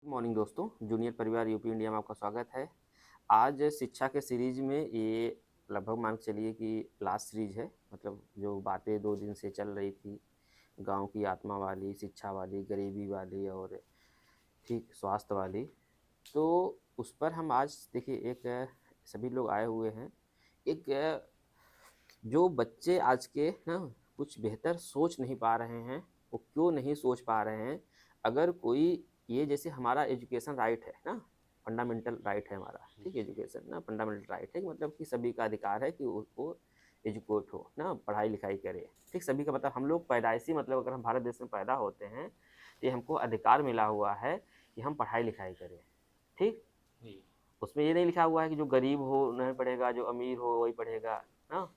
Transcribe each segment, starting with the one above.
Morning दोस्तों, junior परिवार UP India में आपका स्वागत है। आज शिक्षा के सीरीज में ये लगभग मान के चलिए कि लास्ट सीरीज है। मतलब जो बातें 2 दिन से चल रही थी, गांव की आत्मा वाली, शिक्षा वाली, गरीबी वाली और ठीक स्वास्थ्य वाली, तो उस पर हम आज देखिए एक सभी लोग आए हुए हैं। एक जो बच्चे आज के ना कुछ बेहतर सोच नहीं पा रहे हैं, वो क्यों नहीं सोच पा रहे हैं? अगर कोई ये जैसे हमारा एजुकेशन राइट है ना, फंडामेंटल राइट है हमारा, ठीक है, एजुकेशन ना फंडामेंटल राइट है, मतलब कि सभी का अधिकार है कि वो एजुकेट हो ना, पढ़ाई लिखाई करे। ठीक, सभी का मतलब हम लोग पैदाइशी मतलब अगर हम भारत देश में पैदा होते हैं तो ये हमको अधिकार मिला हुआ है कि हम पढ़ाई लिखाई करें। ठीक, जी। उसमें ये नहीं लिखा हुआ है कि जो गरीब हो नहीं पढ़ेगा, जो अमीर हो वही पढ़ेगा ना।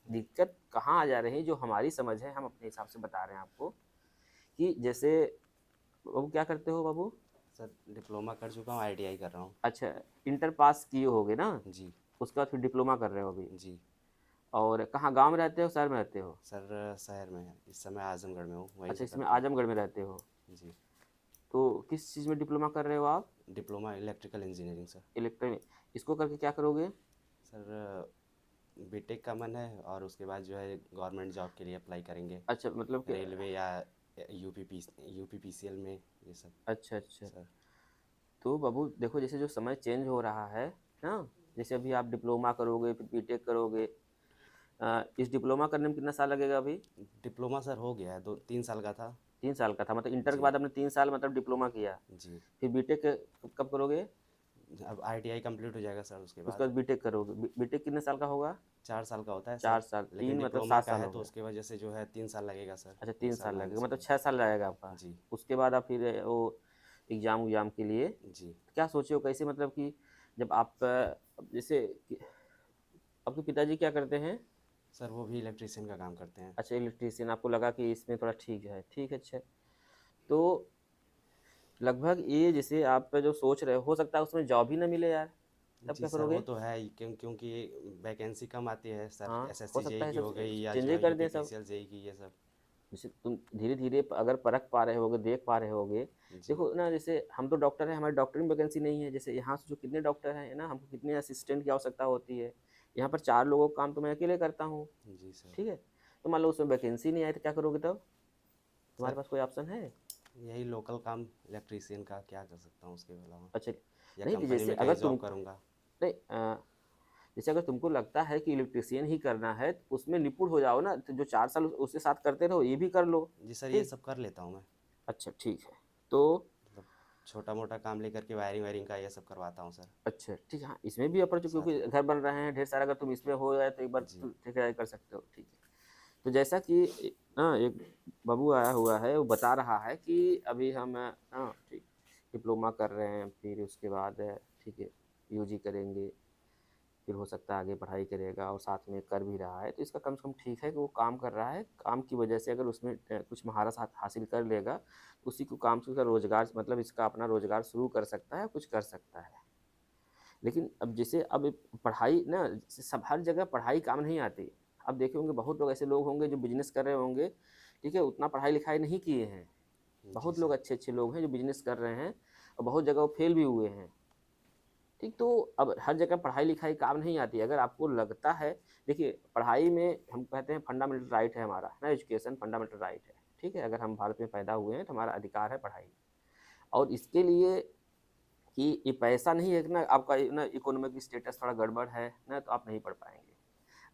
दिक्कत कहाँ आ जा रही है, जो हमारी समझ है हम अपने हिसाब से बता रहे हैं आपको। कि जैसे बाबू क्या करते हो बाबू? सर डिप्लोमा कर चुका हूँ, आईटीआई कर रहा हूँ। अच्छा, इंटर पास किए होगे ना? जी। उसके बाद फिर डिप्लोमा कर रहे हो अभी? जी। और कहाँ, गांव में रहते हो शहर में रहते हो? सर शहर में है, इस समय आजमगढ़ में हूँ, वहीं अच्छा, से इसमें करता हूँ। आजमगढ़ में रहते हो। जी। तो किस चीज़ में डिप्लोमा कर रहे हो आप? Diploma electrical engineering sir. Electronic. इसको करके क्या करोगे? सर बीटेक का मन है और उसके बाद जो है गवर्नमेंट जॉब के लिए अप्लाई करेंगे, अच्छा, मतलब कि रेलवे या यूपीपीसीएल में, ये सब। अच्छा अच्छा। सर तो बाबू देखो, जैसे जो समय चेंज हो रहा है ना, जैसे अभी आप डिप्लोमा करोगे फिर बीटेक करोगे। इस डिप्लोमा करने में कितना साल लगेगा अभी? डिप्लोमा सर हो गया है, 2-3 साल का था। 3 साल का था, मतलब इंटर के जी। बाद आपने 3 साल मतलब डिप्लोमा किया। जी। फिर बीटेक कब करोगे? अब आईटीआई कंप्लीट हो जाएगा सर उसके उसके बाद। बाद बीटेक करोगे। बीटेक कितने साल का होगा? 4 साल का होता है सर। 4 साल, लेकिन 3 मतलब डिप्लोमा सात का साल है हो तो गया। उसकी वजह से जो है 3 साल लगेगा सर। अच्छा, एक तीन साल साल लगेगा, माइनस मतलब होगा। 6 साल जाएगा आपका। जी। उसके बाद आप फिर वो एग्जाम उग्जाम के लिए जी। क्या सोचे हो, कैसे मतलब कि जब आप जैसे आपके पिताजी क्या करते हैं? सर वो भी इलेक्ट्रिशियन का काम करते हैं। अच्छा, इलेक्ट्रीशियन। आपको लगा कि इसमें थोड़ा ठीक है, ठीक है, अच्छा। तो लगभग ये जैसे आप जो सोच रहे हो सकता है उसमें जॉब ही ना मिले यार, तब जी क्या सर, वो करोगे? तो है ही, क्योंकि वैकेंसी कम आती है सर, हाँ, हो एसएससी सकता जेई है की सब हो गई या चेंज जो ही है कर दें सब। यूपीपीसीएल जेई की, ये सब। जैसे तुम धीरे धीरे अगर परख पा रहे होगे, देख पा रहे होगे। जी। देखो ना, जैसे हम तो डॉक्टर हैं, हमारी डॉक्टरी में वैकेंसी नहीं है। जैसे यहाँ से जो कितने डॉक्टर हैं ना, हमको कितने असिस्टेंट की आवश्यकता होती है। यहाँ पर 4 लोगों का काम तो मैं अकेले करता हूँ। जी सर। ठीक है, तो मान लो उसमें वैकेंसी नहीं आई तो क्या करोगे तब? तुम्हारे सर पास कोई ऑप्शन है? यही लोकल काम इलेक्ट्रिशियन का क्या कर सकता हूँ उसके अलावा, अच्छा, या नहीं तो कंपनी जैसे में अगर कहीं तुम जॉब करूँगा। नहीं जैसे अगर तुमको लगता है कि इलेक्ट्रिशियन ही करना है तो उसमें निपुण हो जाओ ना, तो जो 4 साल उसके साथ करते रहो, ये भी कर लो। जी सर, ये ठीक, सब कर लेता हूँ मैं। अच्छा ठीक है। तो मतलब छोटा मोटा काम लेकर के वायरिंग वायरिंग का ये सब करवाता हूँ सर, अच्छा ठीक है, हाँ, इसमें भी अपॉर्चुनिटी, साथ क्योंकि में। घर बन रहे हैं ढेर सारा, अगर तुम इसमें हो जाए तो एक बार जी। तुम ठेकेदारी कर सकते हो। ठीक है। तो जैसा कि ना एक बाबू आया हुआ है, वो बता रहा है कि अभी हम ठीक डिप्लोमा कर रहे हैं, फिर उसके बाद ठीक है यूजी करेंगे, फिर हो सकता है आगे पढ़ाई करेगा और साथ में कर भी रहा है। तो इसका कम से कम ठीक है कि वो काम कर रहा है। काम की वजह से अगर उसमें कुछ महारत हासिल कर लेगा तो उसी को काम से उसका रोजगार, मतलब इसका अपना रोजगार शुरू कर सकता है, कुछ कर सकता है। लेकिन अब जैसे अब पढ़ाई ना, सब हर जगह पढ़ाई काम नहीं आती। अब देखे होंगे बहुत लोग ऐसे लोग होंगे जो बिजनेस कर रहे होंगे, ठीक है, उतना पढ़ाई लिखाई नहीं किए हैं। जी बहुत लोग सर। अच्छे अच्छे लोग हैं जो बिजनेस कर रहे हैं और बहुत जगह वो फेल भी हुए हैं। ठीक, तो अब हर जगह पढ़ाई लिखाई काम नहीं आती। अगर आपको लगता है, देखिए पढ़ाई में हम कहते हैं फंडामेंटल राइट है हमारा ना, एजुकेशन फंडामेंटल राइट है। ठीक है, अगर हम भारत में पैदा हुए हैं तो हमारा अधिकार है पढ़ाई। और इसके लिए कि ये पैसा नहीं है कि ना आपका ना इकोनॉमिक स्टेटस थोड़ा गड़बड़ है ना तो आप नहीं पढ़ पाएंगे,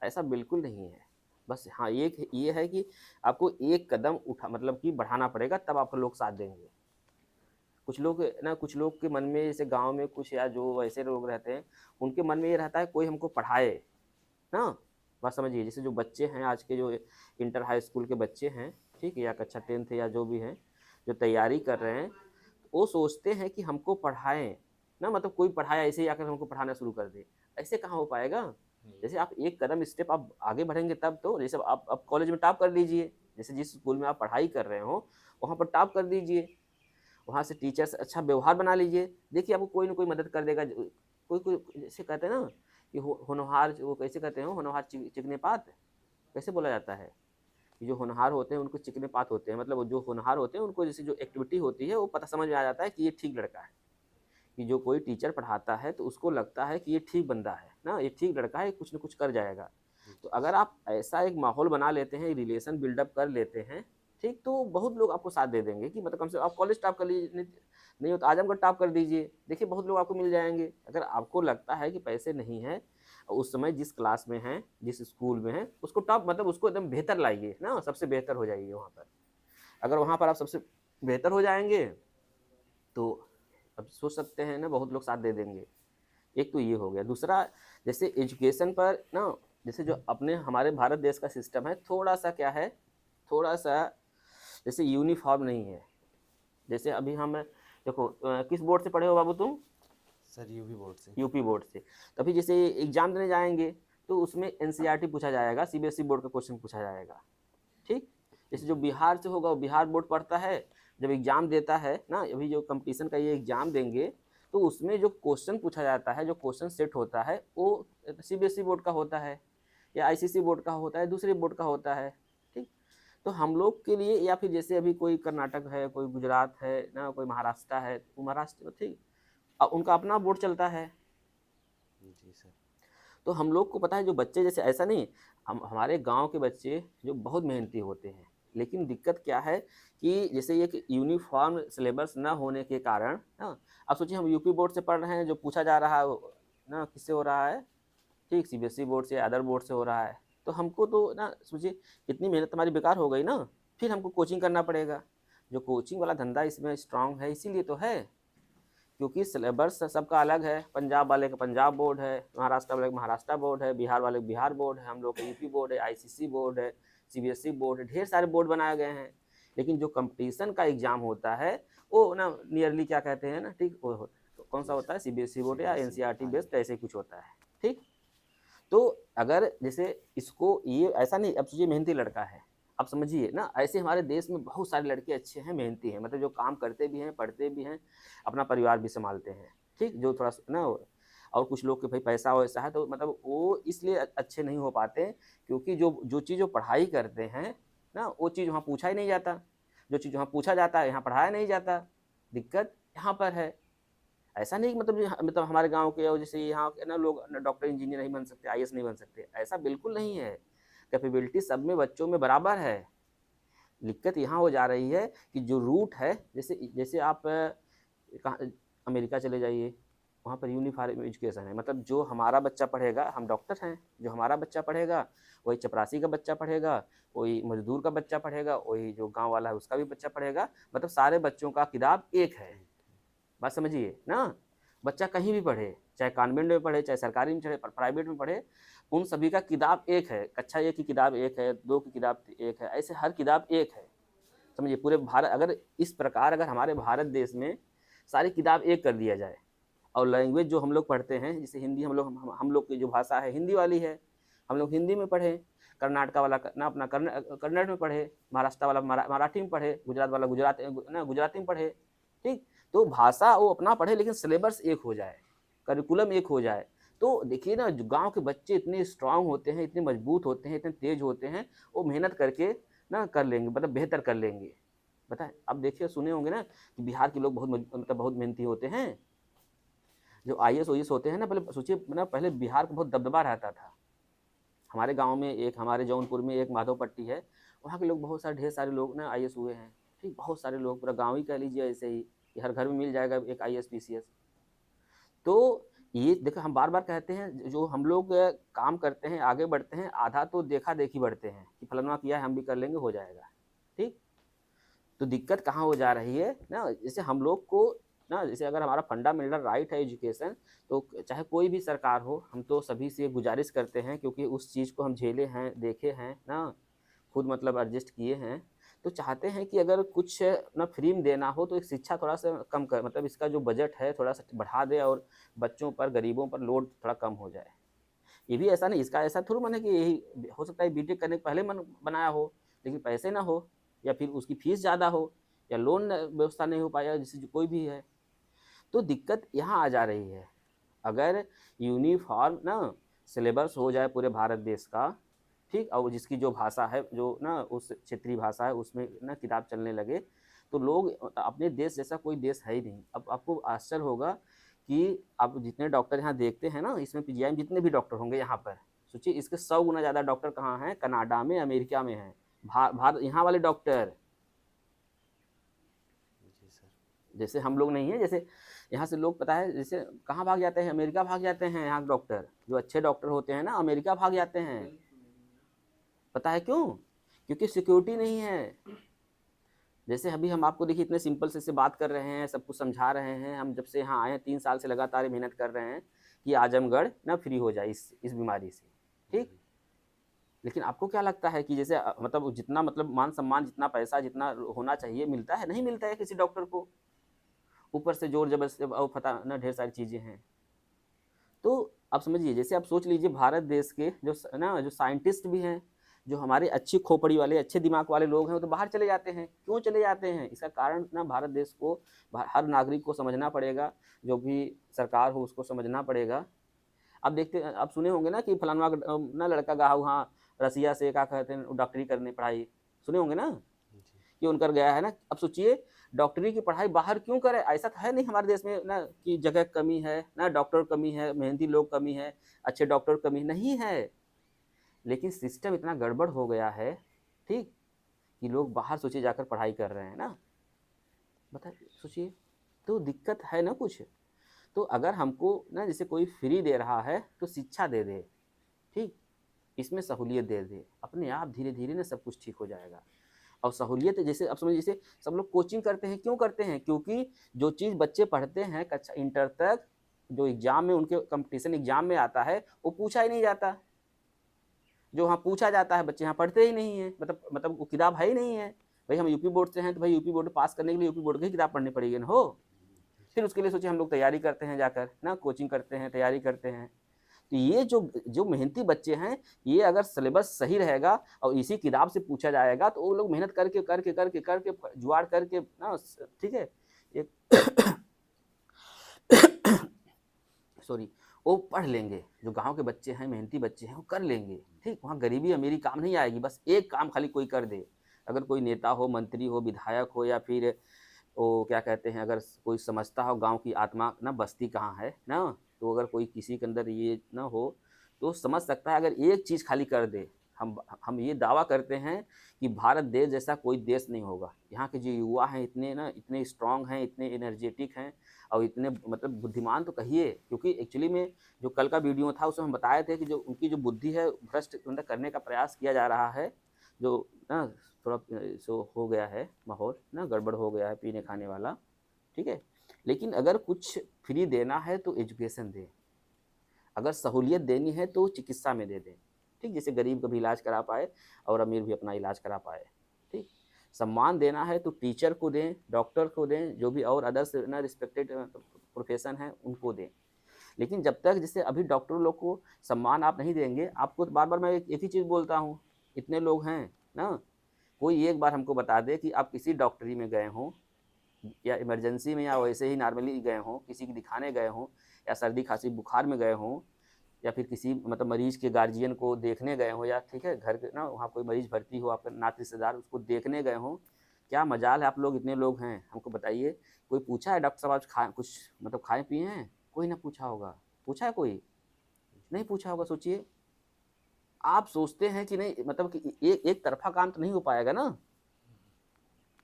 ऐसा बिल्कुल नहीं है। बस हाँ, ये है कि आपको एक कदम उठा, मतलब कि बढ़ाना पड़ेगा, तब आपको लोग साथ देंगे। कुछ लोग ना, कुछ लोग के मन में, जैसे गांव में कुछ या जो ऐसे लोग रहते हैं, उनके मन में ये रहता है कोई हमको पढ़ाए ना। बात समझिए, जैसे जो बच्चे हैं आज के, जो इंटर हाई स्कूल के बच्चे हैं, ठीक है, या कक्षा 10th या जो भी हैं, जो तैयारी कर रहे हैं, वो सोचते हैं कि हमको पढ़ाएं ना, मतलब कोई पढ़ाए ऐसे ही आकर हमको पढ़ाना शुरू कर दे। ऐसे कहाँ हो पाएगा? जैसे आप एक कदम स्टेप आप आगे बढ़ेंगे तब तो। जैसे आप कॉलेज में टॉप कर लीजिए, जैसे जिस स्कूल में आप पढ़ाई कर रहे हो वहाँ पर टॉप कर दीजिए, वहाँ से टीचर से अच्छा व्यवहार बना लीजिए। देखिए आपको कोई ना कोई मदद कर देगा। कोई कोई जैसे कहते हैं ना कि होनहार, वो कैसे कहते हैं, होनहार चिकने पात, कैसे बोला जाता है कि जो होनहार होते हैं उनको चिकने पात होते हैं, मतलब जो होनहार होते हैं उनको जैसे जो एक्टिविटी होती है वो पता समझ में आ जाता है कि ये ठीक लड़का है। कि जो कोई टीचर पढ़ाता है तो उसको लगता है कि ये ठीक बंदा है ना, ये ठीक लड़का है, कुछ न कुछ कर जाएगा। तो अगर आप ऐसा एक माहौल बना लेते हैं, रिलेशन बिल्डअप कर लेते हैं, ठीक, तो बहुत लोग आपको साथ दे देंगे कि मतलब कम से कम आप कॉलेज टॉप कर लीजिए, नहीं हो तो आजमगढ़ टॉप कर दीजिए, देखिए बहुत लोग आपको मिल जाएंगे। अगर आपको लगता है कि पैसे नहीं है, उस समय जिस क्लास में हैं, जिस स्कूल में हैं, उसको टॉप मतलब उसको एकदम बेहतर लाइए ना, सबसे बेहतर हो जाइए वहाँ पर। अगर वहाँ पर आप सबसे बेहतर हो जाएंगे तो अब सोच सकते हैं ना, बहुत लोग साथ दे देंगे। एक तो ये हो गया। दूसरा, जैसे एजुकेशन पर ना, जैसे जो अपने हमारे भारत देश का सिस्टम है, थोड़ा सा क्या है, थोड़ा सा जैसे यूनिफॉर्म नहीं है। जैसे अभी हम देखो, किस बोर्ड से पढ़े हो बाबू तुम? सर यूपी बोर्ड से। यूपी बोर्ड से। तभी जैसे एग्जाम देने जाएंगे तो उसमें एनसीईआरटी पूछा जाएगा, सीबीएसई बोर्ड का क्वेश्चन पूछा जाएगा, ठीक। जैसे जो बिहार से होगा वो बिहार बोर्ड पढ़ता है, जब एग्जाम देता है ना, अभी जो कंपटीशन का ये एग्जाम देंगे तो उसमें जो क्वेश्चन पूछा जाता है, जो क्वेश्चन सेट होता है, वो सीबीएसई बोर्ड का होता है या आईसीएसई बोर्ड का होता है, दूसरे बोर्ड का होता है, ठीक। तो हम लोग के लिए, या फिर जैसे अभी कोई कर्नाटक है, कोई गुजरात है ना, कोई महाराष्ट्र है, तो महाराष्ट्र, ठीक, उनका अपना बोर्ड चलता है। जी सर। तो हम लोग को पता है, जो बच्चे, जैसे ऐसा नहीं, हम हमारे गांव के बच्चे जो बहुत मेहनती होते हैं, लेकिन दिक्कत क्या है कि जैसे ये कि यूनिफॉर्म सिलेबस ना होने के कारण ना, अब सोचिए हम यूपी बोर्ड से पढ़ रहे हैं, जो पूछा जा रहा है ना, किससे हो रहा है, ठीक, सीबीएसई बोर्ड से, अदर बोर्ड से हो रहा है। तो हमको तो ना सोचिए इतनी मेहनत हमारी बेकार हो गई ना, फिर हमको कोचिंग करना पड़ेगा। जो कोचिंग वाला धंधा इसमें स्ट्रांग है, इसीलिए तो है, क्योंकि सिलेबस सबका अलग है। पंजाब वाले का पंजाब बोर्ड है, महाराष्ट्र वाले का महाराष्ट्र बोर्ड है, बिहार वाले का बिहार बोर्ड है, हम लोग का यूपी बोर्ड है, आईसीएसई बोर्ड है, सीबीएसई बोर्ड है, ढेर सारे बोर्ड बनाए गए हैं। लेकिन जो कंपटीशन का एग्जाम होता है वो ना नियरली क्या कहते हैं ना, ठीक, वो तो कौन सा जी होता है, सीबीएसई बोर्ड या सीबीएसई। एनसीईआरटी हाँ जी। बेस्ड, ऐसे कुछ होता है, ठीक। तो अगर जैसे इसको, ये ऐसा नहीं, अब सोचिए मेहनती लड़का है, अब समझिए ना, ऐसे हमारे देश में बहुत सारे लड़के अच्छे हैं, मेहनती हैं, मतलब जो काम करते भी हैं, पढ़ते भी हैं, अपना परिवार भी संभालते हैं, ठीक, जो थोड़ा ना, और कुछ लोग के भाई पैसा वैसा है तो मतलब वो इसलिए अच्छे नहीं हो पाते, क्योंकि जो जो चीज़ वो पढ़ाई करते हैं ना, वो चीज़ वहाँ पूछा ही नहीं जाता, जो चीज़ वहाँ पूछा जाता है यहाँ पढ़ाया नहीं जाता। दिक्कत यहाँ पर है। ऐसा नहीं कि मतलब हमारे गांव के, और जैसे यहाँ के ना लोग डॉक्टर इंजीनियर नहीं बन सकते, आईएएस नहीं बन सकते, ऐसा बिल्कुल नहीं है। कैपेबिलिटी सब में बच्चों में बराबर है। दिक्कत यहाँ हो जा रही है कि जो रूट है, जैसे जैसे आप अमेरिका चले जाइए, वहाँ पर यूनिफॉर्म एजुकेशन है, मतलब जो हमारा बच्चा पढ़ेगा, हम डॉक्टर हैं, जो हमारा बच्चा पढ़ेगा वही चपरासी का बच्चा पढ़ेगा, वही मजदूर का बच्चा पढ़ेगा, वही जो गांव वाला है उसका भी बच्चा पढ़ेगा, मतलब सारे बच्चों का किताब एक है। बात समझिए ना, बच्चा कहीं भी पढ़े, चाहे कॉन्वेंट में पढ़े, चाहे सरकारी में पढ़े, प्राइवेट में पढ़े, उन सभी का किताब एक है। कक्षा 1 की किताब एक है, 2 की किताब एक है, ऐसे हर किताब एक है। समझिए पूरे भारत, अगर इस प्रकार अगर हमारे भारत देश में सारी किताब एक कर दिया जाए, और लैंग्वेज जो हम लोग पढ़ते हैं, जैसे हिंदी, हम लोग की जो भाषा है हिंदी वाली है, हम लोग हिंदी में पढ़े, कर्नाटका वाला ना अपना कन्नड़ में पढ़े, महाराष्ट्र वाला मराठी में पढ़े, गुजरात वाला गुजराती में पढ़े, ठीक। तो भाषा वो अपना पढ़े, लेकिन सिलेबस एक हो जाए, करिकुलम एक हो जाए, तो देखिए ना, जो गांव के बच्चे इतने स्ट्रांग होते हैं, इतने मजबूत होते हैं, इतने तेज होते हैं, वो मेहनत करके ना कर लेंगे, मतलब बेहतर कर लेंगे। बताए, अब देखिए सुने होंगे ना कि बिहार के लोग बहुत मतलब बहुत मेहनती होते हैं, जो आईएएस ओएएस होते हैं ना, पहले सोचिए ना, पहले बिहार का बहुत दबदबा रहता था। हमारे गांव में एक, हमारे जौनपुर में एक माधोपट्टी है, वहाँ के लोग बहुत सारे, ढेर सारे लोग ना आईएएस हुए हैं, ठीक, बहुत सारे लोग, पूरा गांव ही कह लीजिए ऐसे ही, कि हर घर में मिल जाएगा एक आईएएस पीसीएस। तो ये देखो, हम बार बार कहते हैं, जो हम लोग काम करते हैं, आगे बढ़ते हैं, आधा तो देखा देखी बढ़ते हैं कि फलाना किया है हम भी कर लेंगे, हो जाएगा, ठीक। तो दिक्कत कहाँ हो जा रही है ना, जैसे हम लोग को ना, जैसे अगर हमारा फंडामेंटल राइट है एजुकेशन, तो चाहे कोई भी सरकार हो, हम तो सभी से गुजारिश करते हैं, क्योंकि उस चीज़ को हम झेले हैं, देखे हैं ना, खुद मतलब एडजस्ट किए हैं, तो चाहते हैं कि अगर कुछ ना फ्री में देना हो तो एक शिक्षा थोड़ा सा कम कर, मतलब इसका जो बजट है थोड़ा सा बढ़ा दे, और बच्चों पर, गरीबों पर लोड थोड़ा कम हो जाए। ये भी ऐसा नहीं, इसका ऐसा थोड़ा मन है कि यही हो सकता है बीटेक करने के पहले मन बनाया हो, लेकिन पैसे ना हो, या फिर उसकी फीस ज़्यादा हो, या लोन व्यवस्था नहीं हो पाया, जिससे जो कोई भी है, तो दिक्कत यहाँ आ जा रही है। अगर यूनिफॉर्म ना सिलेबस हो जाए पूरे भारत देश का, ठीक, और जिसकी जो भाषा है, जो ना उस क्षेत्रीय भाषा है, उसमें ना किताब चलने लगे, तो लोग, अपने देश जैसा कोई देश है ही नहीं। अब आपको आश्चर्य होगा कि आप जितने डॉक्टर यहाँ देखते हैं ना, इसमें पीजीआई में जितने भी डॉक्टर होंगे यहाँ पर, सोचिए इसके 100 गुना ज़्यादा डॉक्टर कहाँ हैं? कनाडा में, अमेरिका में हैं। भारत यहाँ वाले डॉक्टर, जी सर। जैसे हम लोग नहीं है, जैसे यहाँ से लोग पता है जैसे कहाँ भाग जाते हैं? अमेरिका भाग जाते हैं। यहाँ डॉक्टर जो अच्छे डॉक्टर होते हैं ना, अमेरिका भाग जाते हैं। पता है क्यों? क्योंकि सिक्योरिटी नहीं है। जैसे अभी हम आपको देखिए इतने सिंपल से बात कर रहे हैं, सब कुछ समझा रहे हैं। हम जब से यहाँ आए हैं 3 साल से लगातार मेहनत कर रहे हैं कि आजमगढ़ ना फ्री हो जाए इस बीमारी से, ठीक। लेकिन आपको क्या लगता है कि जैसे मतलब जितना मतलब मान सम्मान, जितना पैसा, जितना होना चाहिए मिलता है? नहीं मिलता है किसी डॉक्टर को। ऊपर से जोर जबरदस्ती और पता ना ढेर सारी चीज़ें हैं। तो आप समझिए, जैसे आप सोच लीजिए भारत देश के जो साइंटिस्ट भी हैं, जो हमारे अच्छी खोपड़ी वाले, अच्छे दिमाग वाले लोग हैं, वो तो बाहर चले जाते हैं। क्यों चले जाते हैं? इसका कारण ना भारत देश को, हर नागरिक को समझना पड़ेगा, जो भी सरकार हो उसको समझना पड़ेगा। आप सुने होंगे ना कि फलाना ना लड़का गया वहाँ रसिया से, क्या कहते हैं, डॉक्टरी करने पढ़ाई, सुने होंगे ना कि उनकर गया है ना। अब सोचिए डॉक्टरी की पढ़ाई बाहर क्यों करे? ऐसा तो है नहीं हमारे देश में ना कि जगह कमी है, ना डॉक्टर कमी है, मेहनती लोग कमी है, अच्छे डॉक्टर कमी नहीं है। लेकिन सिस्टम इतना गड़बड़ हो गया है, ठीक, कि लोग बाहर सोचिए जाकर पढ़ाई कर रहे हैं ना। बताइए, सोचिए, तो दिक्कत है ना कुछ। तो अगर हमको ना जैसे कोई फ्री दे रहा है तो शिक्षा दे दे, ठीक, इसमें सहूलियत दे दे, अपने आप धीरे धीरे ना सब कुछ ठीक हो जाएगा। और सहूलियत जैसे अब समझिए, जैसे सब लोग कोचिंग करते हैं, क्यों करते हैं? क्योंकि जो चीज़ बच्चे पढ़ते हैं कक्षा इंटर तक, जो एग्जाम में उनके कंपटीशन एग्जाम में आता है, वो पूछा ही नहीं जाता। जो वहाँ पूछा जाता है बच्चे यहाँ पढ़ते ही नहीं है, मतलब वो किताब है ही नहीं है। भाई हम यूपी बोर्ड से हैं तो भाई यूपी बोर्ड पास करने के लिए यूपी बोर्ड की किताब पढ़नी पड़ेगी ना हो। फिर उसके लिए सोचिए हम लोग तैयारी करते हैं, जाकर ना कोचिंग करते हैं, तैयारी करते हैं। तो ये जो जो मेहनती बच्चे हैं, ये अगर सिलेबस सही रहेगा और इसी किताब से पूछा जाएगा तो वो लोग मेहनत करके करके करके करके जुगाड़ करके ना, ठीक है, एक सॉरी, वो पढ़ लेंगे। जो गांव के बच्चे हैं, मेहनती बच्चे हैं, वो कर लेंगे, ठीक। वहाँ गरीबी अमीरी काम नहीं आएगी। बस एक काम खाली कोई कर दे, अगर कोई नेता हो, मंत्री हो, विधायक हो, या फिर वो क्या कहते हैं, अगर कोई समझता हो गांव की आत्मा ना, बस्ती कहाँ है ना, तो अगर कोई किसी के अंदर ये ना हो तो समझ सकता है। अगर एक चीज़ खाली कर दे, हम ये दावा करते हैं कि भारत देश जैसा कोई देश नहीं होगा। यहाँ के जो युवा हैं इतने ना, इतने स्ट्रांग हैं, इतने एनर्जेटिक हैं और इतने मतलब बुद्धिमान तो कहिए। क्योंकि एक्चुअली में जो कल का वीडियो था उसमें हम बताए थे कि जो उनकी जो बुद्धि है भ्रष्ट मतलब करने का प्रयास किया जा रहा है। जो ना थोड़ा सो हो गया है माहौल ना, गड़बड़ हो गया है पीने खाने वाला, ठीक है। लेकिन अगर कुछ फ्री देना है तो एजुकेशन दे, अगर सहूलियत देनी है तो चिकित्सा में दे दें, ठीक। जैसे गरीब का भी इलाज करा पाए और अमीर भी अपना इलाज करा पाए, ठीक। सम्मान देना है तो टीचर को दें, डॉक्टर को दें, जो भी और अदर्स ना रिस्पेक्टेड प्रोफेशन है उनको दें। लेकिन जब तक जैसे अभी डॉक्टर लोग को सम्मान आप नहीं देंगे, आपको बार बार मैं एक ही चीज़ बोलता हूँ, इतने लोग हैं ना, कोई एक बार हमको बता दे कि आप किसी डॉक्टरी में गए हों या इमरजेंसी में या वैसे ही नॉर्मली गए हों, किसी की दिखाने गए हों, या सर्दी खांसी बुखार में गए हों, या फिर किसी मतलब मरीज के गार्जियन को देखने गए हो, या ठीक है घर के ना वहाँ कोई मरीज भर्ती हो, आपका नात रिश्तेदार, उसको देखने गए हो। क्या मजाल है आप लोग इतने लोग हैं, हमको बताइए। कोई पूछा है डॉक्टर साहब आज खा कुछ मतलब खाए पिए हैं? कोई ना पूछा होगा। पूछा है कोई? नहीं पूछा होगा। सोचिए, आप सोचते हैं कि नहीं मतलब कि एक तरफा काम तो नहीं हो पाएगा ना,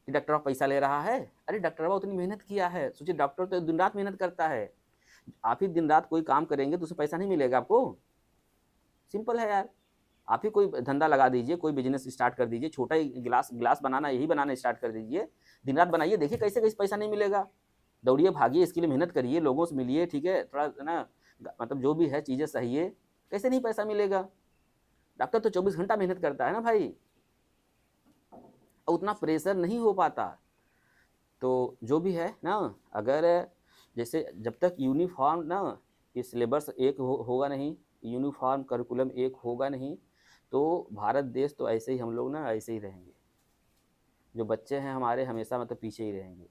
कि डॉक्टर पैसा ले रहा है। अरे डॉक्टर उतनी मेहनत किया है, सोचिए डॉक्टर तो दिन रात मेहनत करता है। आप ही दिन रात कोई काम करेंगे तो उससे पैसा नहीं मिलेगा आपको? सिंपल है यार। आप ही कोई धंधा लगा दीजिए, कोई बिजनेस स्टार्ट कर दीजिए, छोटा ही गिलास बनाना, यही बनाना स्टार्ट कर दीजिए, दिन रात बनाइए, देखिए कैसे कैसे पैसा नहीं मिलेगा। दौड़िए भागिए, इसके लिए मेहनत करिए, लोगों से मिलिए, ठीक है, थोड़ा ना मतलब जो भी है चीज़ें सही है, कैसे नहीं पैसा मिलेगा। डॉक्टर तो 24 घंटा मेहनत करता है ना भाई, और उतना प्रेशर नहीं हो पाता। तो जो भी है ना, अगर जैसे जब तक यूनिफॉर्म ना ये सिलेबस एक होगा नहीं, यूनिफॉर्म करिकुलम एक होगा नहीं, तो भारत देश तो ऐसे ही हम लोग ना ऐसे ही रहेंगे। जो बच्चे हैं हमारे हमेशा मतलब पीछे ही रहेंगे।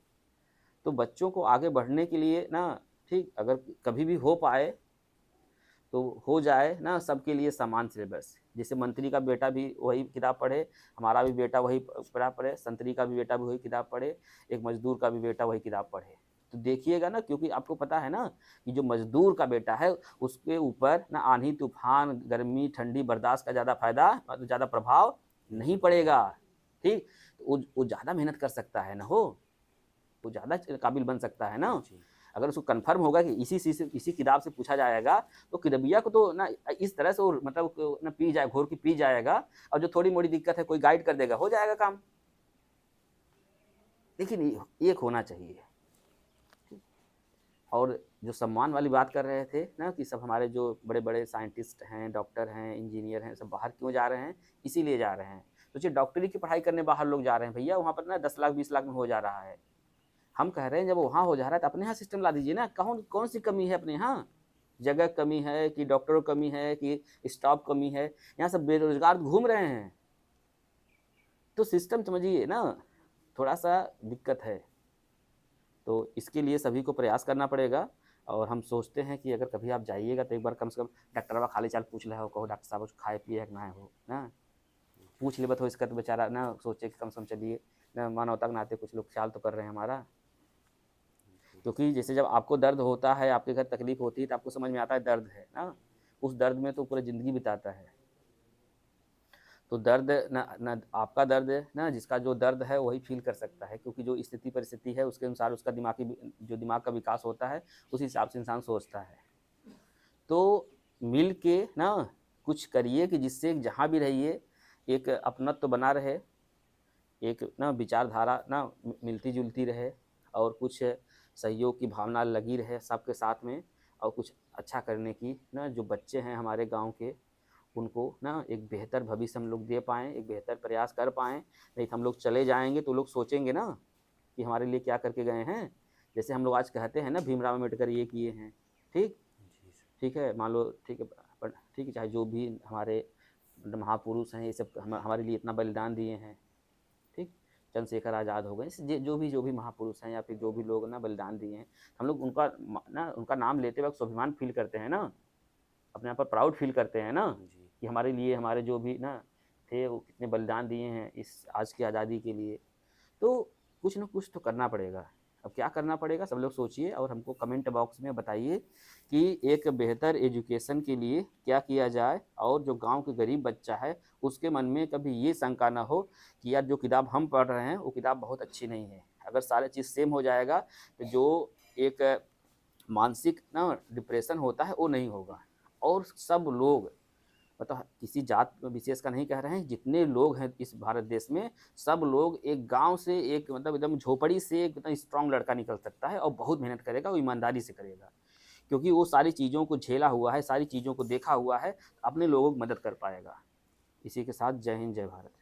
तो बच्चों को आगे बढ़ने के लिए ना, ठीक, अगर कभी भी हो पाए तो हो जाए ना सबके लिए समान सिलेबस। जैसे मंत्री का बेटा भी वही किताब पढ़े, हमारा भी बेटा वही किताब पढ़े, संतरी का भी बेटा भी वही किताब पढ़े, एक मजदूर का भी बेटा वही किताब पढ़े, तो देखिएगा ना, क्योंकि आपको पता है ना कि जो मजदूर का बेटा है उसके ऊपर ना आंधी तूफान गर्मी ठंडी बर्दाश्त का ज़्यादा फायदा मतलब ज़्यादा प्रभाव नहीं पड़ेगा। ठीक, तो वो ज़्यादा मेहनत कर सकता है ना, वो ज़्यादा काबिल बन सकता है ना। जी। अगर उसको कन्फर्म होगा कि इसी किताब से पूछा जाएगा, तो किरबिया को तो ना इस तरह से वो मतलब ना पी जाए, घोर की पी जाएगा, और जो थोड़ी मोड़ी दिक्कत है कोई गाइड कर देगा, हो जाएगा काम। लेकिन एक होना चाहिए। और जो सम्मान वाली बात कर रहे थे ना कि सब हमारे जो बड़े-बड़े साइंटिस्ट हैं, डॉक्टर हैं, इंजीनियर हैं, सब बाहर क्यों जा रहे हैं? इसीलिए जा रहे हैं। सोचिए डॉक्टरी की पढ़ाई करने बाहर लोग जा रहे हैं भैया, वहाँ पर ना 10 लाख 20 लाख में हो जा रहा है। हम कह रहे हैं जब वहाँ हो जा रहा है तो अपने यहाँ सिस्टम ला दीजिए ना, कौन सी कमी है अपने यहाँ? जगह कमी है कि डॉक्टरों कमी है कि स्टाफ कमी है? यहाँ सब बेरोज़गार घूम रहे हैं। तो सिस्टम समझिए ना, थोड़ा-सा दिक्कत है। तो इसके लिए सभी को प्रयास करना पड़ेगा, और हम सोचते हैं कि अगर कभी आप जाइएगा तो एक बार कम से कम डॉक्टरवा खाली चाल पूछ ले हो, कहो डॉक्टर साहब कुछ खाए पिए है कि ना हो ना, पूछ लेबत हो इसका तो बेचारा ना सोचे कि कम से कम चलिए ना, मानवता के नाते कुछ लोग ख्याल तो कर रहे हैं हमारा। क्योंकि जैसे जब आपको दर्द होता है, आपके घर तकलीफ होती है, तो आपको समझ में आता है दर्द है ना, उस दर्द में तो पूरा ज़िंदगी बिताता है। तो दर्द ना ना आपका दर्द ना, जिसका जो दर्द है वही फ़ील कर सकता है, क्योंकि जो स्थिति परिस्थिति है उसके अनुसार उसका जो दिमाग का विकास होता है, उस हिसाब से इंसान सोचता है। तो मिल के ना कुछ करिए कि जिससे जहाँ भी रहिए एक अपनत्व बना रहे, एक ना विचारधारा ना मिलती-जुलती रहे, और कुछ सहयोग की भावना लगी रहे सबके साथ में, और कुछ अच्छा करने की ना, जो बच्चे हैं हमारे गाँव के, उनको ना एक बेहतर भविष्य हम लोग दे पाएँ, एक बेहतर प्रयास कर पाएँ। नहीं तो हम लोग चले जाएँगे तो लोग सोचेंगे ना कि हमारे लिए क्या करके गए हैं। जैसे हम लोग आज कहते हैं ना भीमराव अम्बेडकर ये किए हैं, ठीक? जी सर। ठीक है, मान लो ठीक है, पर ठीक है, चाहे जो भी हमारे महापुरुष हैं, ये सब हमारे लिए इतना बलिदान दिए हैं, ठीक? चंद्रशेखर आज़ाद हो गए, जो भी महापुरुष हैं या फिर जो भी लोग ना बलिदान दिए हैं, हम लोग उनका नाम लेते वक़्त स्वाभिमान फ़ील करते हैं ना, अपने आप पर प्राउड फ़ील करते हैं ना, जी। कि हमारे लिए हमारे जो भी ना थे वो कितने बलिदान दिए हैं इस आज की आज़ादी के लिए। तो कुछ ना कुछ तो करना पड़ेगा। अब क्या करना पड़ेगा सब लोग सोचिए, और हमको कमेंट बॉक्स में बताइए कि एक बेहतर एजुकेशन के लिए क्या किया जाए, और जो गाँव के गरीब बच्चा है उसके मन में कभी ये शंका ना हो कि यार जो किताब हम पढ़ रहे हैं वो किताब बहुत अच्छी नहीं है। अगर सारा चीज़ सेम हो जाएगा तो जो एक मानसिक ना डिप्रेशन होता है वो नहीं होगा। और सब लोग मतलब किसी जात विशेष का नहीं कह रहे हैं, जितने लोग हैं इस भारत देश में, सब लोग एक गाँव से एक मतलब एकदम झोपड़ी से एक इतना स्ट्रॉन्ग लड़का निकल सकता है, और बहुत मेहनत करेगा, वो ईमानदारी से करेगा। क्योंकि वो सारी चीज़ों को झेला हुआ है, सारी चीज़ों को देखा हुआ है, अपने लोगों की मदद कर पाएगा। इसी के साथ जय हिंद, जय भारत।